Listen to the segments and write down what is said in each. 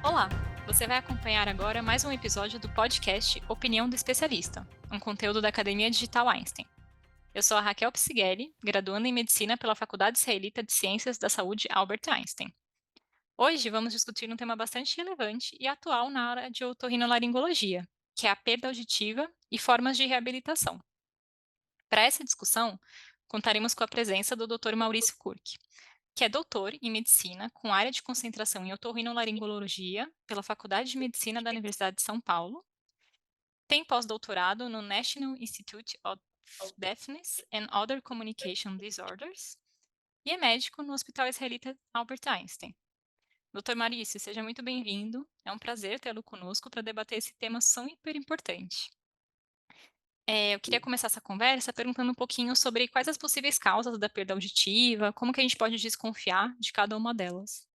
Olá! Você vai acompanhar agora mais um episódio do podcast Opinião do Especialista, um conteúdo da Academia Digital Einstein. Eu sou a Raquel Psighelli, graduanda em Medicina pela Faculdade Israelita de Ciências da Saúde Albert Einstein. Hoje vamos discutir um tema bastante relevante e atual na área de otorrinolaringologia, que é a perda auditiva e formas de reabilitação. Para essa discussão, contaremos com a presença do Dr. Maurício Kurk, que é doutor em medicina com área de concentração em otorrinolaringologia pela Faculdade de Medicina da Universidade de São Paulo, tem pós-doutorado no National Institute of Deafness and Other Communication Disorders e é médico no Hospital Israelita Albert Einstein. Doutor Maurício, seja muito bem-vindo. É um prazer tê-lo conosco para debater esse tema super importante. Eu queria começar essa conversa perguntando um pouquinho sobre quais as possíveis causas da perda auditiva, como que a gente pode desconfiar de cada uma delas.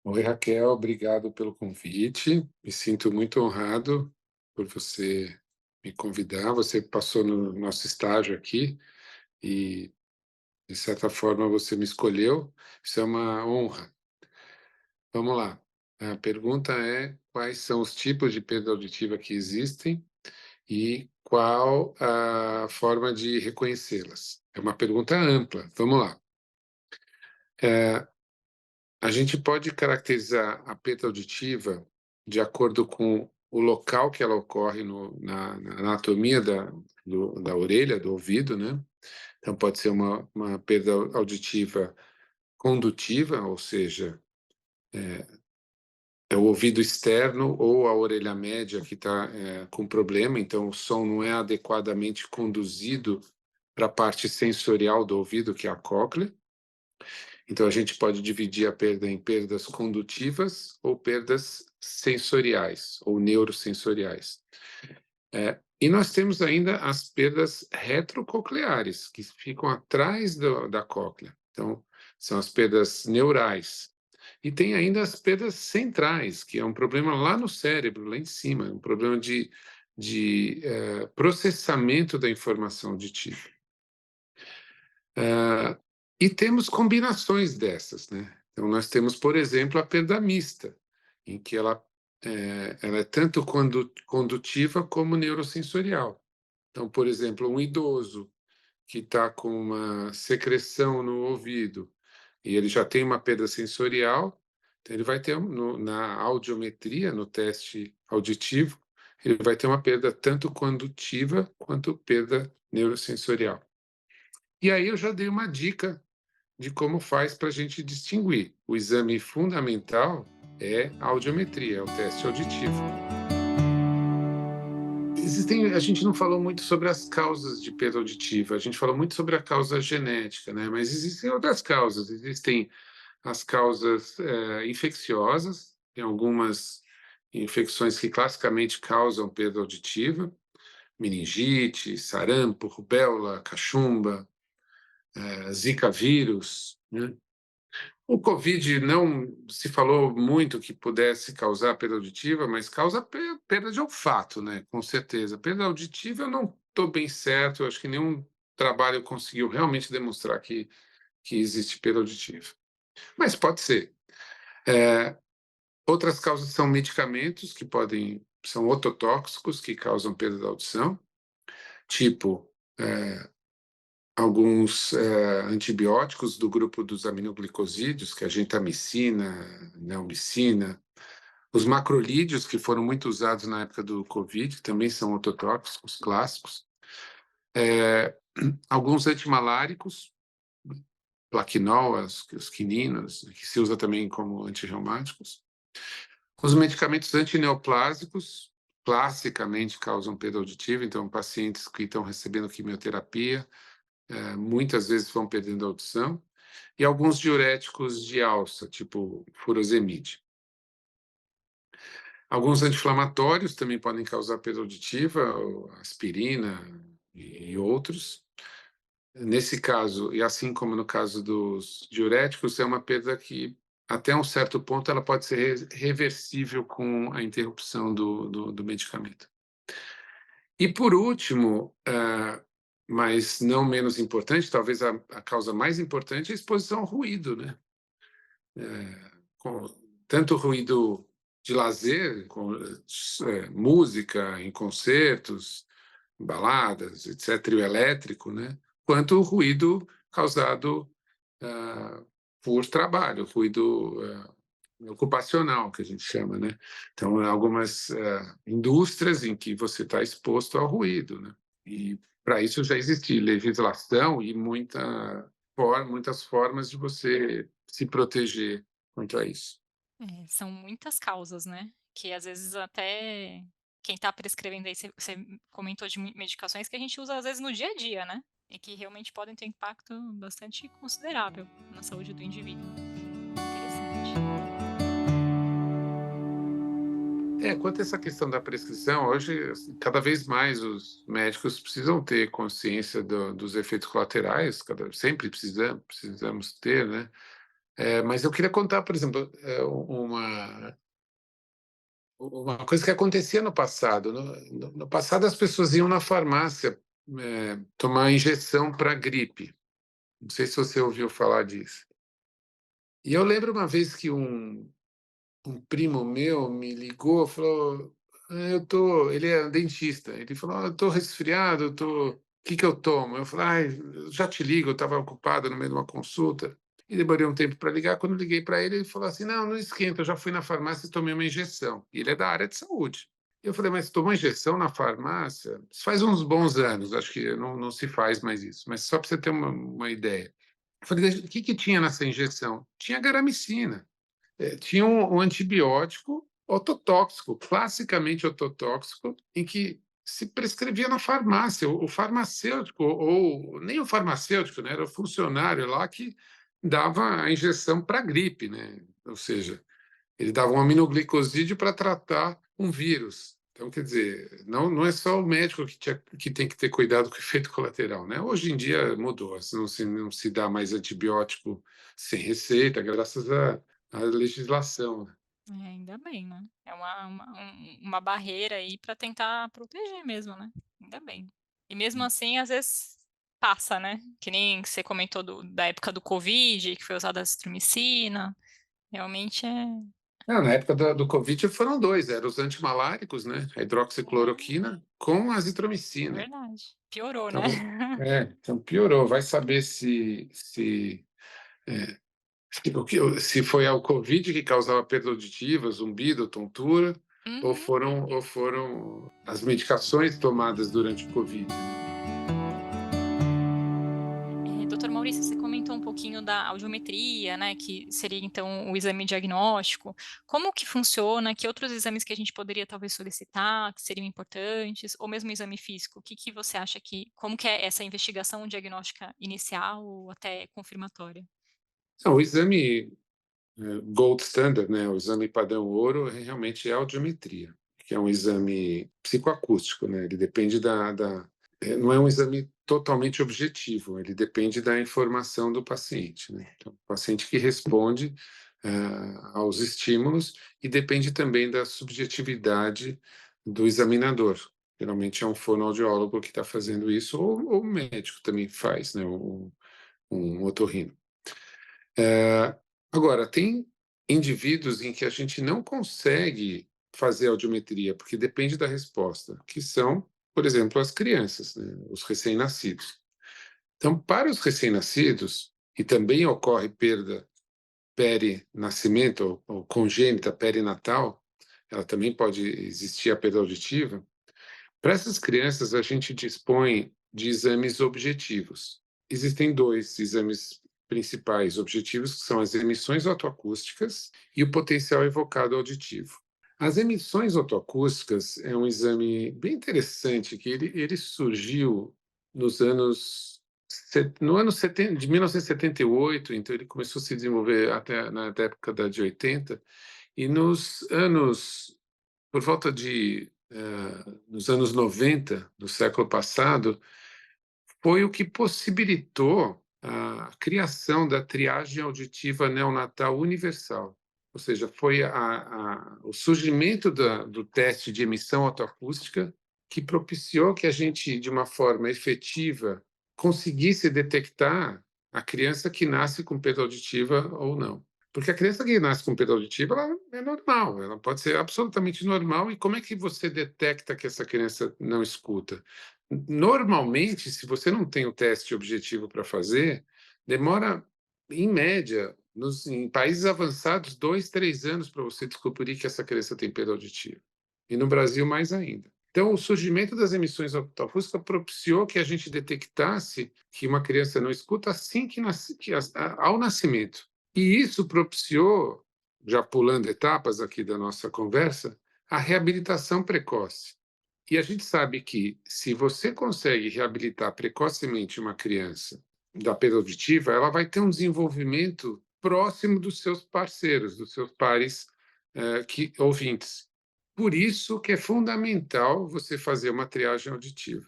Oi, Raquel, obrigado pelo convite. Me sinto muito honrado por você me convidar. Você passou no nosso estágio aqui e, de certa forma, você me escolheu. Isso é uma honra. Vamos lá. A pergunta é: quais são os tipos de perda auditiva que existem e qual a forma de reconhecê-las? É uma pergunta ampla. Vamos lá. É, A gente pode caracterizar a perda auditiva de acordo com o local que ela ocorre na anatomia da orelha, do ouvido, né? Então, pode ser uma perda auditiva condutiva, ou seja, é o ouvido externo ou a orelha média que está com problema, então o som não é adequadamente conduzido para a parte sensorial do ouvido, que é a cóclea. Então, a gente pode dividir a perda em perdas condutivas ou perdas sensoriais ou neurosensoriais. E nós temos ainda as perdas retrococleares, que ficam atrás da cóclea. Então, são as perdas neurais. E tem ainda as perdas centrais, que é um problema lá no cérebro, lá em cima, um problema de processamento da informação auditiva. Ah, e temos combinações dessas, né? Então, nós temos, por exemplo, a perda mista, em que ela é tanto condutiva como neurosensorial. Então, por exemplo, um idoso que está com uma secreção no ouvido e ele já tem uma perda sensorial, então ele vai ter, na audiometria, no teste auditivo, ele vai ter uma perda tanto condutiva quanto perda neurosensorial. E aí eu já dei uma dica de como faz para a gente distinguir. O exame fundamental é a audiometria, é o teste auditivo. A gente não falou muito sobre as causas de perda auditiva, a gente falou muito sobre a causa genética, né? Mas existem outras causas, existem as causas infecciosas, tem algumas infecções que classicamente causam perda auditiva, meningite, sarampo, rubéola, cachumba, zika vírus, né? O Covid não se falou muito que pudesse causar perda auditiva, mas causa perda de olfato, né? Com certeza. Perda auditiva eu não estou bem certo, eu acho que nenhum trabalho conseguiu realmente demonstrar que existe perda auditiva. Mas pode ser. Eh, Outras causas são medicamentos são ototóxicos, que causam perda da audição, tipo, alguns antibióticos do grupo dos aminoglicosídeos, que é a gentamicina, neomicina, os macrolídeos, que foram muito usados na época do Covid, também são ototóxicos clássicos, alguns antimaláricos, plaquenol, os quininos, que se usa também como antirreumáticos, os medicamentos antineoplásicos, classicamente causam perda auditiva, então pacientes que estão recebendo quimioterapia, muitas vezes vão perdendo a audição, e alguns diuréticos de alça, tipo furosemide. Alguns anti-inflamatórios também podem causar perda auditiva, aspirina e outros. Nesse caso, e assim como no caso dos diuréticos, é uma perda que, até um certo ponto, ela pode ser reversível com a interrupção do medicamento. E, por último, mas não menos importante, talvez a causa mais importante é a exposição ao ruído, né? tanto ruído de lazer, com música em concertos, baladas, etc., e o elétrico, né? Quanto o ruído causado ah, por trabalho, ruído ocupacional, que a gente chama, né? Então, algumas indústrias em que você está exposto ao ruído, né? E para isso já existe legislação e muitas formas de você se proteger quanto a isso. É, são muitas causas, né, que às vezes até quem está prescrevendo aí, você comentou de medicações que a gente usa às vezes no dia a dia, né, e que realmente podem ter impacto bastante considerável na saúde do indivíduo. Interessante. Quanto a essa questão da prescrição, hoje, assim, cada vez mais os médicos precisam ter consciência dos efeitos colaterais, sempre precisamos ter, né? Mas eu queria contar, por exemplo, uma coisa que acontecia no passado. No passado, as pessoas iam na farmácia tomar injeção para gripe. Não sei se você ouviu falar disso. E eu lembro uma vez que um primo meu me ligou, falou: ele é dentista. Ele falou: eu tô resfriado, o que que eu tomo? Eu falei: ai, eu já te ligo, eu estava ocupado no meio de uma consulta. E demorei um tempo para ligar. Quando eu liguei para ele, ele falou assim: não, não esquenta, eu já fui na farmácia e tomei uma injeção. E ele é da área de saúde. Eu falei: mas tomou injeção na farmácia? Isso faz uns bons anos, acho que não se faz mais isso. Mas só para você ter uma ideia. Eu falei: o que que tinha nessa injeção? Tinha garamicina. Tinha um antibiótico ototóxico, classicamente ototóxico, em que se prescrevia na farmácia. O farmacêutico, ou nem o farmacêutico, né, era o funcionário lá que dava a injeção para gripe, né? Ou seja, ele dava um aminoglicosídeo para tratar um vírus. Então, quer dizer, não é só o médico que tem que ter cuidado com o efeito colateral, né? Hoje em dia mudou, não se dá mais antibiótico sem receita, graças à legislação, né? É, ainda bem, né, é uma barreira aí para tentar proteger mesmo, né, ainda bem. E mesmo assim, às vezes, passa, né, que nem você comentou da época do covid, que foi usada a azitromicina, realmente Na época do Covid foram dois, eram os antimaláricos, né? A hidroxicloroquina com a é azitromicina. verdade. Piorou, né. Então, então piorou. Vai saber se foi ao Covid que causava perda auditiva, zumbido, tontura, ou Uhum. foram as medicações tomadas durante o Covid, né? Doutor Maurício, você comentou um pouquinho da audiometria, né, que seria então o exame diagnóstico. Como que funciona? Que outros exames que a gente poderia talvez solicitar, que seriam importantes, ou mesmo o exame físico? O que que você acha como que é essa investigação diagnóstica inicial ou até confirmatória? Não, o exame gold standard, né, o exame padrão ouro, realmente é a audiometria, que é um exame psicoacústico, né? Ele depende não é um exame totalmente objetivo, ele depende da informação do paciente, né? Então, o paciente que responde aos estímulos e depende também da subjetividade do examinador. Geralmente é um fonoaudiólogo que está fazendo isso, ou o médico também faz, né? Um otorrino. Agora, tem indivíduos em que a gente não consegue fazer audiometria, porque depende da resposta, que são, por exemplo, as crianças, né, os recém-nascidos. Então, para os recém-nascidos, e também ocorre perda peri-nascimento ou congênita perinatal, ela também pode existir a perda auditiva. Para essas crianças, a gente dispõe de exames objetivos. Existem dois exames principais objetivos, que são as emissões otoacústicas e o potencial evocado auditivo. As emissões otoacústicas é um exame bem interessante, que ele surgiu nos anos no ano 70, de 1978, então ele começou a se desenvolver até na década de 80, e por volta nos anos 90 do século passado, foi o que possibilitou a criação da triagem auditiva neonatal universal. Ou seja, foi o surgimento do teste de emissão otoacústica que propiciou que a gente, de uma forma efetiva, conseguisse detectar a criança que nasce com perda auditiva ou não. Porque a criança que nasce com perda auditiva, ela é normal, ela pode ser absolutamente normal. E como é que você detecta que essa criança não escuta? Normalmente, se você não tem o teste objetivo para fazer, demora, em média, em países avançados, 2, 3 anos para você descobrir que essa criança tem perda auditiva. E no Brasil, mais ainda. Então, o surgimento das emissões oftálmicas propiciou que a gente detectasse que uma criança não escuta assim que nasce, ao nascimento. E isso propiciou, já pulando etapas aqui da nossa conversa, a reabilitação precoce. E a gente sabe que, se você consegue reabilitar precocemente uma criança da perda auditiva, ela vai ter um desenvolvimento próximo dos seus parceiros, dos seus pares ouvintes. Por isso que é fundamental você fazer uma triagem auditiva,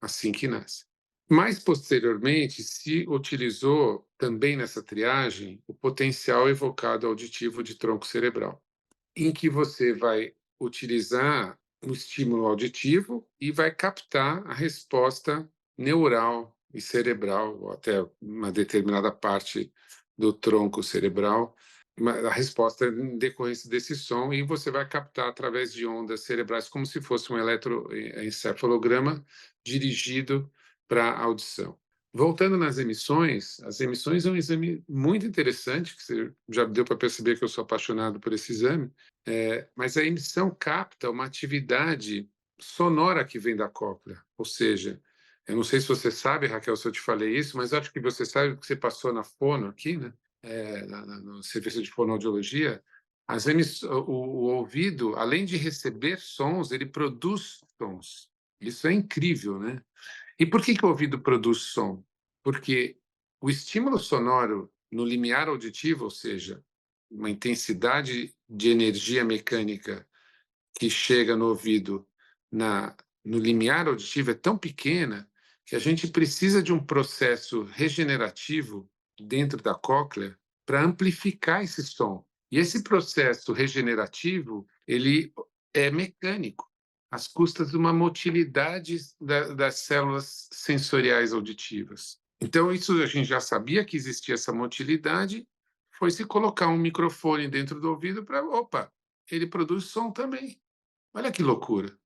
assim que nasce. Mais posteriormente, se utilizou também nessa triagem o potencial evocado auditivo de tronco cerebral, em que você vai utilizar um estímulo auditivo e vai captar a resposta neural e cerebral, ou até uma determinada parte do tronco cerebral, a resposta em decorrência desse som, e você vai captar através de ondas cerebrais, como se fosse um eletroencefalograma dirigido para a audição. Voltando nas emissões, as emissões é um exame muito interessante, que você já deu para perceber que eu sou apaixonado por esse exame, mas a emissão capta uma atividade sonora que vem da cóclea, ou seja, eu não sei se você sabe, Raquel, se eu te falei isso, mas acho que você sabe que você passou na fono aqui, né? No serviço de fonoaudiologia, o ouvido, além de receber sons, ele produz sons. Isso é incrível, né? E por que o ouvido produz som? Porque o estímulo sonoro no limiar auditivo, ou seja, uma intensidade de energia mecânica que chega no ouvido no limiar auditivo é tão pequena que a gente precisa de um processo regenerativo dentro da cóclea para amplificar esse som. E esse processo regenerativo, ele é mecânico, às custas de uma motilidade das células sensoriais auditivas. Então, isso a gente já sabia que existia essa motilidade, foi se colocar um microfone dentro do ouvido para, opa, ele produz som também. Olha que loucura.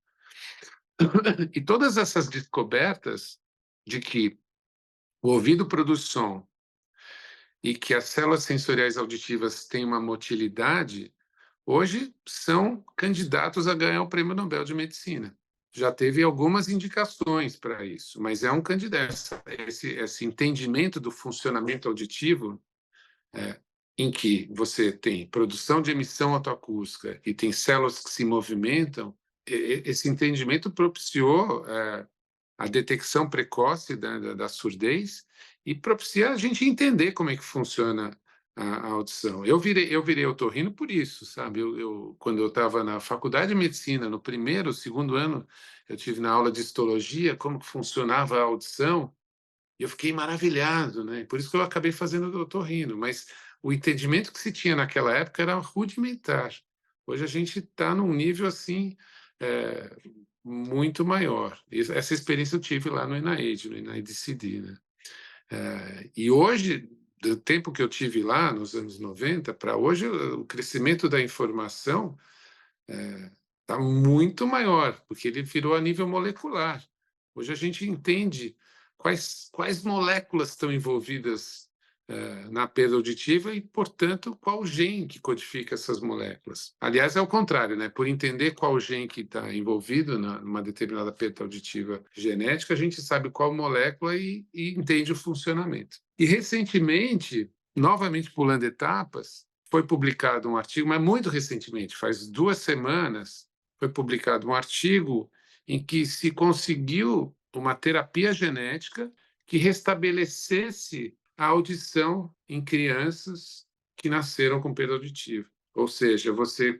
E todas essas descobertas de que o ouvido produz som e que as células sensoriais auditivas têm uma motilidade, hoje são candidatos a ganhar o Prêmio Nobel de Medicina. Já teve algumas indicações para isso, mas é um candidato. Esse entendimento do funcionamento auditivo, é, em que você tem produção de emissão otoacústica e tem células que se movimentam, esse entendimento propiciou a detecção precoce da surdez e propicia a gente entender como é que funciona a audição. Eu virei otorrino por isso, sabe? Quando eu estava na faculdade de medicina, no primeiro, segundo ano, eu tive na aula de histologia como que funcionava a audição e eu fiquei maravilhado, né? Por isso que eu acabei fazendo o otorrino, mas o entendimento que se tinha naquela época era rudimentar. Hoje a gente está num nível assim eh, muito maior. Essa experiência eu tive lá no NIH, no NIDCD, né? E hoje, do tempo que eu tive lá, nos anos 90, para hoje, o crescimento da informação está muito maior, porque ele virou a nível molecular. Hoje a gente entende quais moléculas estão envolvidas na perda auditiva e, portanto, qual gene que codifica essas moléculas. Aliás, é o contrário, né? Por entender qual gene que está envolvido numa determinada perda auditiva genética, a gente sabe qual molécula e entende o funcionamento. E, recentemente, novamente pulando etapas, foi publicado um artigo, mas muito recentemente, faz 2 semanas, foi publicado um artigo em que se conseguiu uma terapia genética que restabelecesse a audição em crianças que nasceram com perda auditiva. Ou seja, você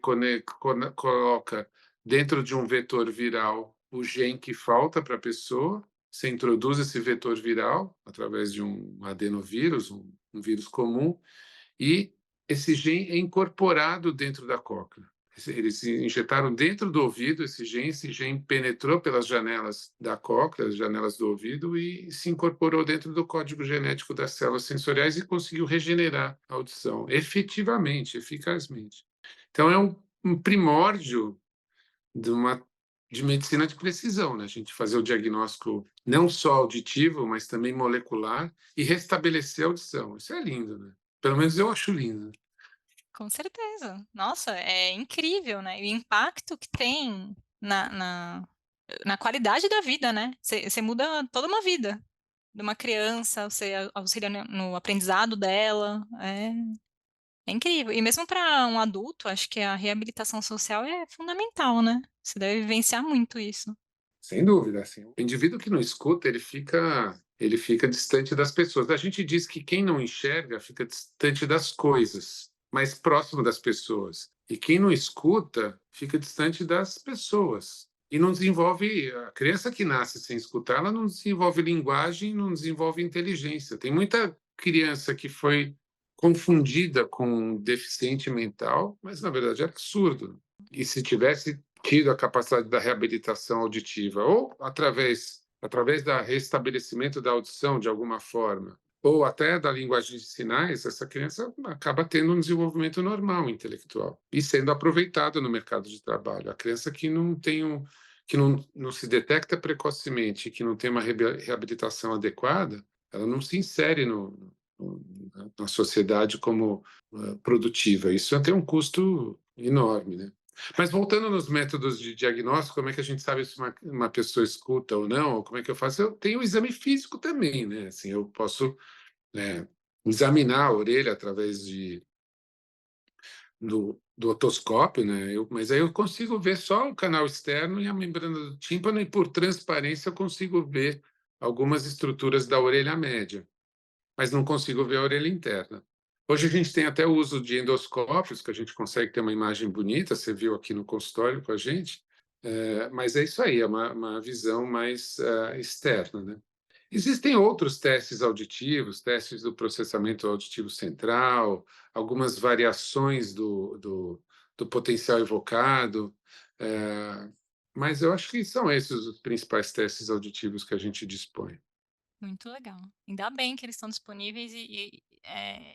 coloca dentro de um vetor viral o gene que falta para a pessoa, você introduz esse vetor viral através de um adenovírus, um vírus comum, e esse gene é incorporado dentro da cóclea. Eles injetaram dentro do ouvido esse gene penetrou pelas janelas da cóclea, as janelas do ouvido, e se incorporou dentro do código genético das células sensoriais e conseguiu regenerar a audição, efetivamente, eficazmente. Então é um primórdio de uma de medicina de precisão, né, a gente fazer o diagnóstico não só auditivo, mas também molecular e restabelecer a audição. Isso é lindo, né. Pelo menos eu acho lindo. Com certeza. Nossa, é incrível, né, e o impacto que tem na qualidade da vida, né. Você muda toda uma vida de uma criança, você auxilia no aprendizado dela, é incrível. E mesmo para um adulto, acho que a reabilitação social é fundamental, né. Você deve vivenciar muito isso. Sem dúvida, assim, o indivíduo que não escuta, ele fica distante das pessoas. A gente diz que quem não enxerga fica distante das coisas, mas próximo das pessoas. E quem não escuta fica distante das pessoas. E não desenvolve a criança que nasce sem escutar, ela não desenvolve linguagem, não desenvolve inteligência. Tem muita criança que foi confundida com um deficiente mental, mas na verdade era surdo. E se tivesse tido a capacidade da reabilitação auditiva, ou através da restabelecimento da audição de alguma forma, ou até da linguagem de sinais, essa criança acaba tendo um desenvolvimento normal intelectual e sendo aproveitada no mercado de trabalho. A criança que não tem que não se detecta precocemente, que não tem uma reabilitação adequada, ela não se insere na sociedade como produtiva. Isso tem um custo enorme, né? Mas voltando nos métodos de diagnóstico, como é que a gente sabe se uma pessoa escuta ou não, ou como é que eu faço? Eu tenho o exame físico também, né? Assim, eu posso examinar a orelha através do otoscópio, né? Mas aí eu consigo ver só o canal externo e a membrana do tímpano, e por transparência eu consigo ver algumas estruturas da orelha média, mas não consigo ver a orelha interna. Hoje a gente tem até o uso de endoscópios, que a gente consegue ter uma imagem bonita, você viu aqui no consultório com a gente, mas é isso aí, é uma visão mais externa, né? Existem outros testes auditivos, testes do processamento auditivo central, algumas variações do potencial evocado, mas eu acho que são esses os principais testes auditivos que a gente dispõe. Muito legal. Ainda bem que eles estão disponíveis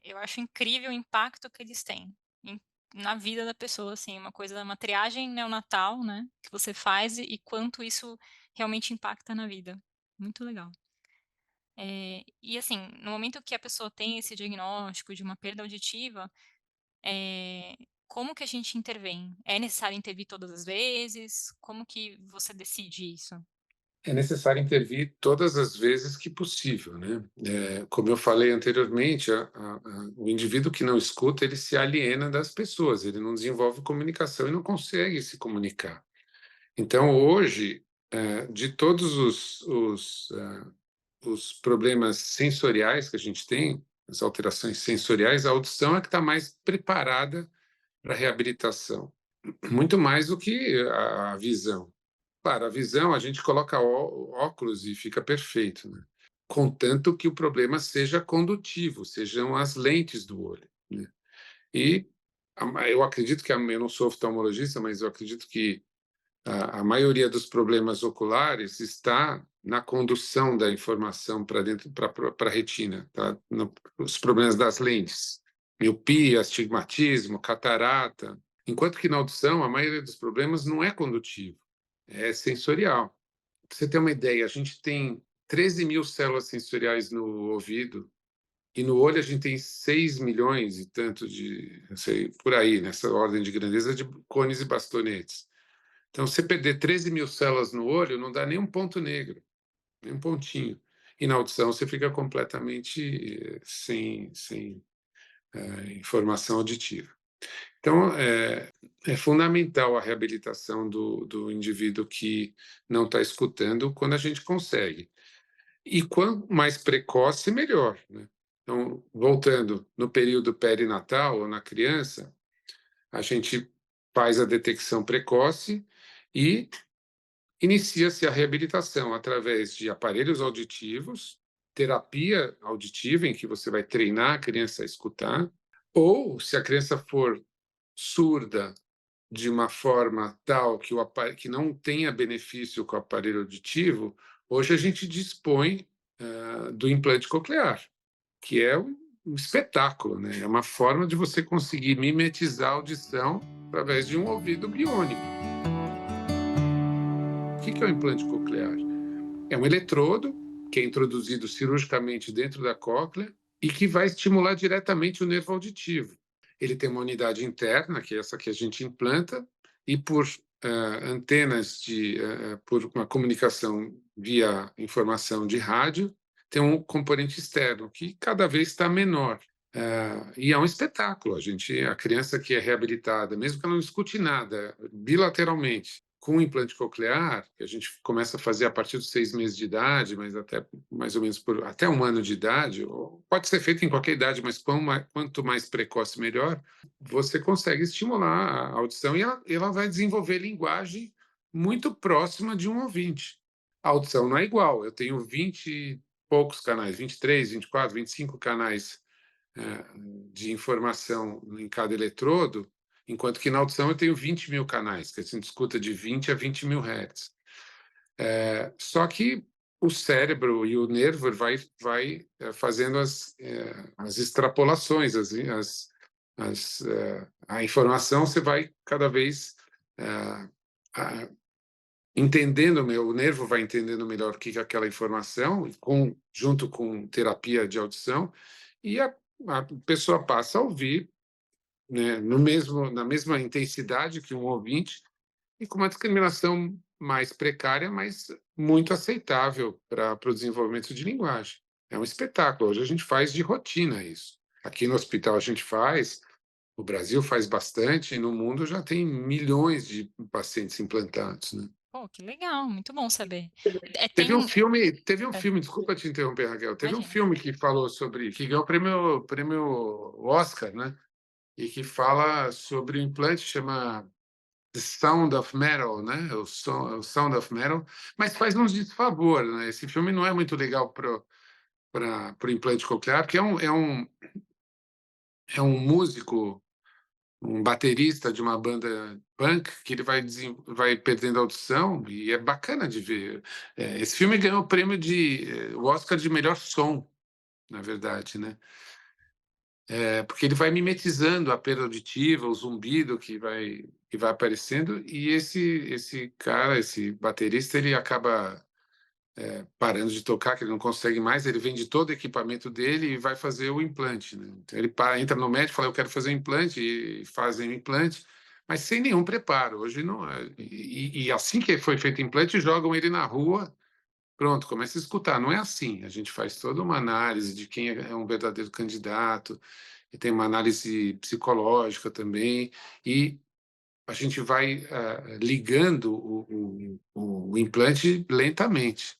eu acho incrível o impacto que eles têm em na vida da pessoa, assim, uma triagem neonatal, né, que você faz e quanto isso realmente impacta na vida. Muito legal. E assim, no momento que a pessoa tem esse diagnóstico de uma perda auditiva, eh, como que a gente intervém? É necessário intervir todas as vezes? Como que você decide isso? É necessário intervir todas as vezes que possível, né? Como eu falei anteriormente, o indivíduo que não escuta, ele se aliena das pessoas, ele não desenvolve comunicação e não consegue se comunicar. Então, hoje, de todos os problemas sensoriais que a gente tem, as alterações sensoriais, a audição é que está mais preparada para a reabilitação, muito mais do que a visão. Claro, a visão, a gente coloca óculos e fica perfeito, né? Contanto que o problema seja condutivo, sejam as lentes do olho, né? E eu acredito que eu não sou oftalmologista, mas eu acredito que a maioria dos problemas oculares está na condução da informação para dentro, para a retina, tá? Os problemas das lentes, miopia, astigmatismo, catarata. Enquanto que na audição, a maioria dos problemas não é condutivo, é sensorial. Pra você ter uma ideia, a gente tem 13.000 células sensoriais no ouvido, e no olho a gente tem 6 milhões e tanto de, não sei, por aí, nessa ordem de grandeza, de cones e bastonetes. Então, você perder 13.000 células no olho, não dá nem um ponto negro, nem um pontinho. E na audição você fica completamente sem informação auditiva. Então, é fundamental a reabilitação do indivíduo que não está escutando quando a gente consegue. E quanto mais precoce, melhor, né? Então, voltando no período perinatal ou na criança, a gente faz a detecção precoce e inicia-se a reabilitação através de aparelhos auditivos, terapia auditiva, em que você vai treinar a criança a escutar, ou, se a criança for surda de uma forma tal que que não tenha benefício com o aparelho auditivo, hoje a gente dispõe, do implante coclear, que é um espetáculo, né, é uma forma de você conseguir mimetizar a audição através de um ouvido biônico. O que é o implante coclear? É um eletrodo que é introduzido cirurgicamente dentro da cóclea e que vai estimular diretamente o nervo auditivo. Ele tem uma unidade interna, que é essa que a gente implanta, e por antenas por uma comunicação via informação de rádio, tem um componente externo que cada vez está menor. E é um espetáculo. A criança que é reabilitada, mesmo que ela não escute nada, bilateralmente, com o implante coclear, que a gente começa a fazer a partir dos 6 meses de idade, mas até mais ou menos até 1 ano de idade, ou pode ser feito em qualquer idade, mas quanto mais precoce, melhor, você consegue estimular a audição e ela vai desenvolver linguagem muito próxima de um ouvinte. A audição não é igual. Eu tenho 20 e poucos canais, 23, 24, 25 canais eh, de informação em cada eletrodo, enquanto que na audição eu tenho 20.000 canais, que a gente escuta de 20 a 20.000 hertz. Só que o cérebro e o nervo vai fazendo as extrapolações, a informação você vai cada vez eh, a- entendendo, o nervo vai entendendo melhor o que é aquela informação, junto com terapia de audição, e a pessoa passa a ouvir, né, na mesma intensidade que um ouvinte, e com uma discriminação mais precária, mas muito aceitável para o desenvolvimento de linguagem. É um espetáculo. Hoje a gente faz de rotina isso. Aqui no hospital a gente faz, o Brasil faz bastante, e no mundo já tem milhões de pacientes implantados, né? Pô, que legal, muito bom saber. Teve um Tem filme teve um hã, filme, desculpa te interromper, Raquel, teve um imagina. filme que falou sobre que ganhou prêmio Oscar, né, e que fala sobre o implante, chama The Sound of Metal, né, o Sound of Metal, mas faz uns desfavor, né, esse filme não é muito legal para o implante coclear, porque é um músico, um baterista de uma banda punk, que ele vai perdendo a audição, e é bacana de ver. Esse filme ganhou o prêmio o Oscar de melhor som, na verdade, né. Porque ele vai mimetizando a perda auditiva, o zumbido que vai aparecendo, e esse cara, esse baterista, ele acaba, parando de tocar, que ele não consegue mais, ele vende todo o equipamento dele e vai fazer o implante, né. Então ele entra no médico e fala: "Eu quero fazer um implante", e fazem o implante, mas sem nenhum preparo. Hoje não e assim que foi feito o implante, jogam ele na rua, pronto, começa a escutar. Não é assim, a gente faz toda uma análise de quem é um verdadeiro candidato, e tem uma análise psicológica também, e a gente vai, ligando o implante lentamente,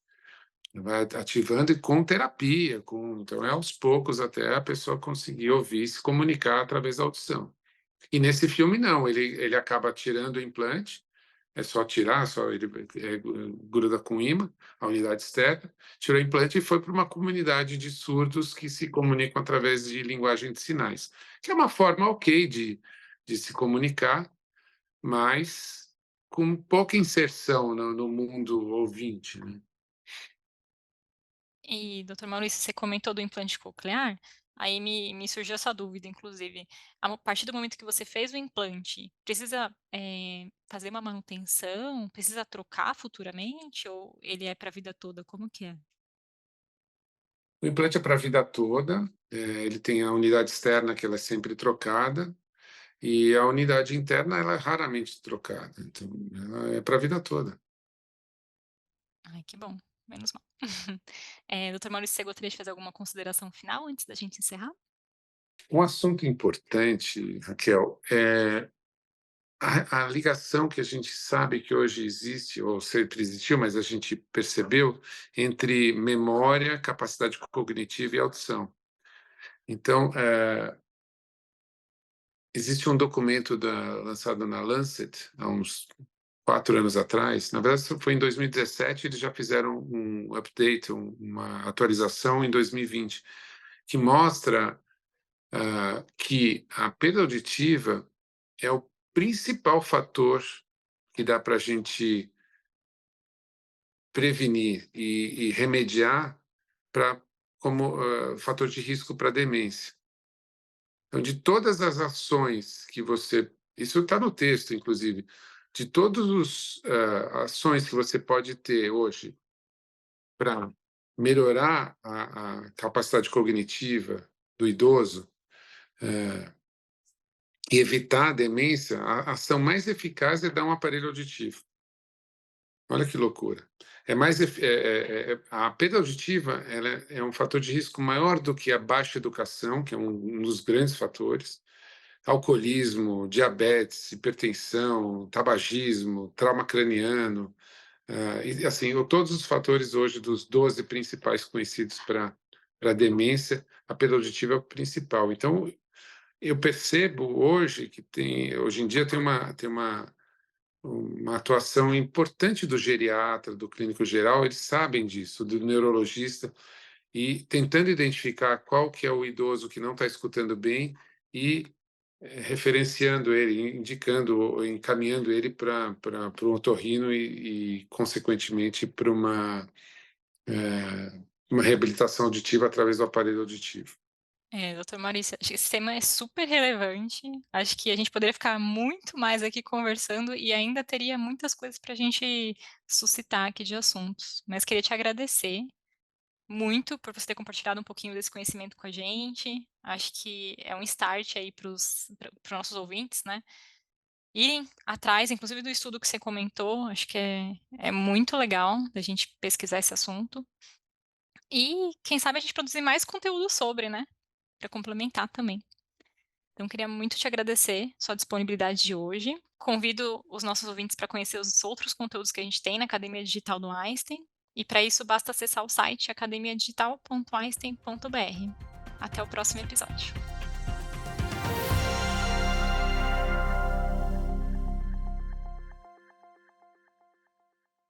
vai ativando, e com terapia, então é aos poucos até a pessoa conseguir ouvir e se comunicar através da audição. E nesse filme não, ele acaba tirando o implante, é só tirar, só ele gruda com ímã, a unidade externa, tirou o implante e foi para uma comunidade de surdos que se comunicam através de linguagem de sinais, que é uma forma ok de se comunicar, mas com pouca inserção no mundo ouvinte, né. E, doutor Maurício, você comentou do implante coclear, aí me surgiu essa dúvida, inclusive. A partir do momento que você fez o implante, precisa, fazer uma manutenção? Precisa trocar futuramente ou ele é para a vida toda? Como que é? O implante é para a vida toda, ele tem a unidade externa que ela é sempre trocada, e a unidade interna ela é raramente trocada, então ela é para a vida toda. Ai, que bom, menos mal. Doutor Maurício, você gostaria de fazer alguma consideração final antes da gente encerrar? Um assunto importante, Raquel, é a ligação que a gente sabe que hoje existe, ou sempre existiu, mas a gente percebeu, entre memória, capacidade cognitiva e audição. Então, existe um documento lançado na Lancet, há uns 4 anos atrás, na verdade isso foi em 2017, eles já fizeram um update, uma atualização em 2020, que mostra, que a perda auditiva é o principal fator que dá para a gente prevenir e remediar para como, fator de risco para demência. Então, de todas as ações que você isso está no texto, inclusive, de todos os, ações que você pode ter hoje para melhorar a capacidade cognitiva do idoso, e evitar a demência, a ação mais eficaz é dar um aparelho auditivo. Olha que loucura. É mais a perda auditiva, ela é um fator de risco maior do que a baixa educação, que é um dos grandes fatores, alcoolismo, diabetes, hipertensão, tabagismo, trauma craniano, e assim, todos os fatores hoje dos 12 principais conhecidos para demência, a perda auditiva é o principal. Então, eu percebo hoje que hoje em dia tem uma atuação importante do geriatra, do clínico geral, eles sabem disso, do neurologista, e tentando identificar qual que é o idoso que não está escutando bem e referenciando ele, indicando ou encaminhando ele para um otorrino e, consequentemente, para uma reabilitação auditiva através do aparelho auditivo. Doutor Maurício, acho que esse tema é super relevante. Acho que a gente poderia ficar muito mais aqui conversando e ainda teria muitas coisas para a gente suscitar aqui de assuntos. Mas queria te agradecer muito por você ter compartilhado um pouquinho desse conhecimento com a gente. Acho que é um start aí para os nossos ouvintes, né? Irem atrás, inclusive do estudo que você comentou. Acho que é muito legal da gente pesquisar esse assunto. E quem sabe a gente produzir mais conteúdo sobre, né? Para complementar também. Então, queria muito te agradecer sua disponibilidade de hoje. Convido os nossos ouvintes para conhecer os outros conteúdos que a gente tem na Academia Digital do Einstein. E para isso, basta acessar o site academiadigital.einstein.br. Até o próximo episódio.